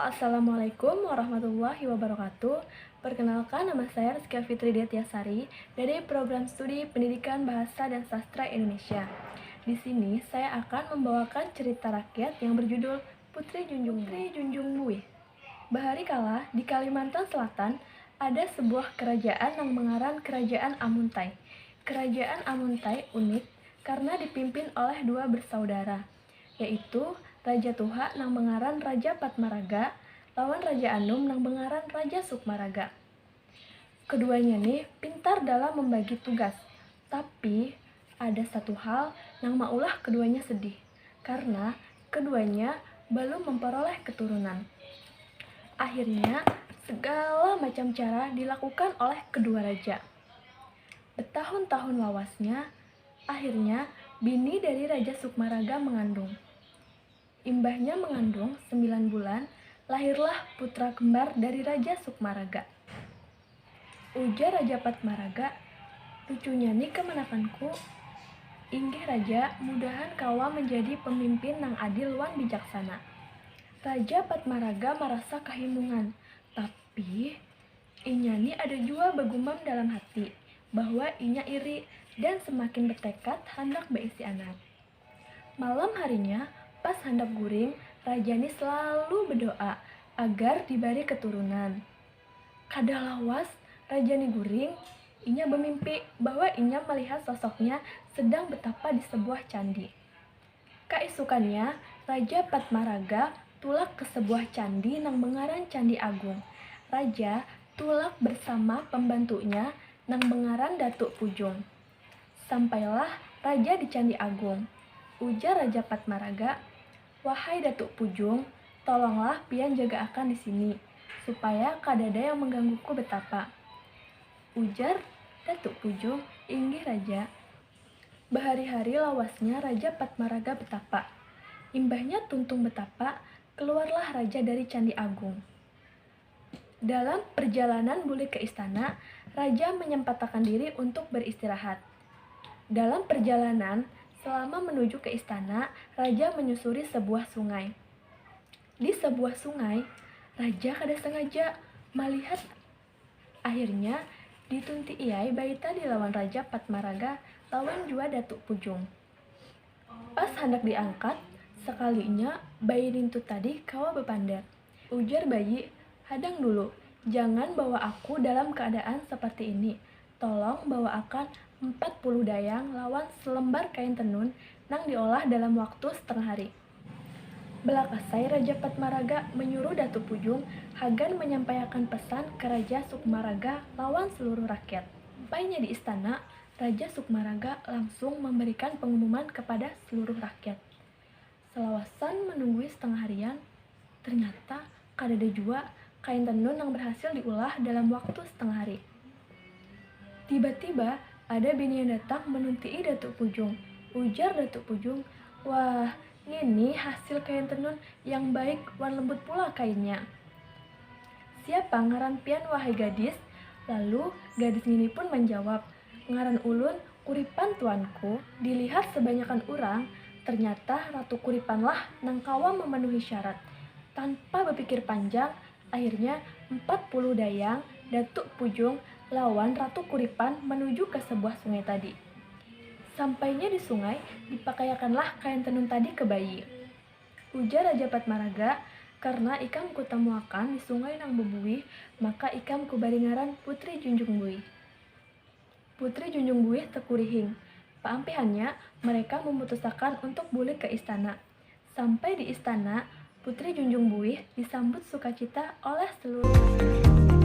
Assalamualaikum warahmatullahi wabarakatuh. Perkenalkan, nama saya Rizky Fitri Detiasari dari Program Studi Pendidikan Bahasa dan Sastra Indonesia. Di sini saya akan membawakan cerita rakyat yang berjudul Putri Junjung Buih. Bahari kala di Kalimantan Selatan ada sebuah kerajaan yang mengaran Kerajaan Amuntai. Kerajaan Amuntai unik karena dipimpin oleh dua bersaudara, yaitu Raja Tuha nang mengaran Raja Patmaraga lawan Raja Anum nang mengaran Raja Sukmaraga. Keduanya nih pintar dalam membagi tugas, tapi ada satu hal yang maulah keduanya sedih, karena keduanya belum memperoleh keturunan. Akhirnya segala macam cara dilakukan oleh kedua raja. Bertahun-tahun lawasnya, akhirnya bini dari Raja Sukmaraga mengandung. Imbahnya mengandung 9 bulan, lahirlah putra kembar dari Raja Sukmaraga. Ujar Raja Patmaraga, "Lucunya nih kemenakanku. Inggih Raja, mudahan kawa menjadi pemimpin nang adil wan bijaksana." Raja Patmaraga merasa kehimungan, tapi inya nih ada jua begumam dalam hati bahwa inya iri dan semakin bertekad hendak berisi anak. Malam harinya, pas hendak guring, Raja ini selalu berdoa agar diberi keturunan. Kada lawas Raja ini guring, inya bermimpi bahwa inya melihat sosoknya sedang betapa di sebuah candi. Keesokannya, Raja Patmaraga tulak ke sebuah candi nang mengaran Candi Agung. Raja tulak bersama pembantunya nang mengaran Datuk Pujung. Sampailah Raja di Candi Agung. Ujar Raja Patmaraga, "Wahai Datuk Pujung, tolonglah pian jaga akan di sini, supaya kadada yang menggangguku betapa." Ujar Datuk Pujung, "Inggih Raja." Bahari-hari lawasnya Raja Patmaraga betapa. Imbahnya tuntung betapa, keluarlah Raja dari Candi Agung. Dalam perjalanan balik ke istana, Raja menyempatkan diri untuk beristirahat. Dalam perjalanan, selama menuju ke istana, Raja menyusuri sebuah sungai. Di sebuah sungai, Raja kada sengaja melihat. Akhirnya, ditunti iai baita dilawan Raja Patmaraga lawan jua Datuk Pujung. Pas hendak diangkat, sekalinya bayi rintu tadi kawa bepandar. Ujar bayi, "Hadang dulu, jangan bawa aku dalam keadaan seperti ini. Tolong bawa akan 40 dayang lawan selembar kain tenun nang diolah dalam waktu setengah hari." Belakasai Raja Patmaraga menyuruh Datuk Pujung agar menyampaikan pesan ke Raja Sukmaraga lawan seluruh rakyat. Sampainya di istana, Raja Sukmaraga langsung memberikan pengumuman kepada seluruh rakyat. Selawasan menunggui setengah harian, ternyata kadada jua kain tenun yang berhasil diolah dalam waktu setengah hari. Tiba-tiba ada bini yang datang menuntii Datuk Pujung. Ujar Datuk Pujung, "Wah, ini hasil kain tenun yang baik wan lembut pula kainnya. Siapa ngaran pian wahai gadis?" Lalu gadis ini pun menjawab, "Ngaran ulun Kuripan tuanku." Dilihat sebanyakan orang, ternyata Ratu Kuripanlah nang kawa memenuhi syarat. Tanpa berpikir panjang, akhirnya 40 dayang Datuk Pujung lawan Ratu Kuripan menuju ke sebuah sungai tadi. Sampainya di sungai, dipakaikanlah kain tenun tadi ke bayi. Ujar Raja Patmaraga, "Karena ikam kutemuakan di sungai nang bebuih, maka ikam kubaringaran Putri Junjung Buih." Putri Junjung Buih tekurihing. Paampihannya, mereka memutuskan untuk balik ke istana. Sampai di istana, Putri Junjung Buih disambut sukacita oleh seluruh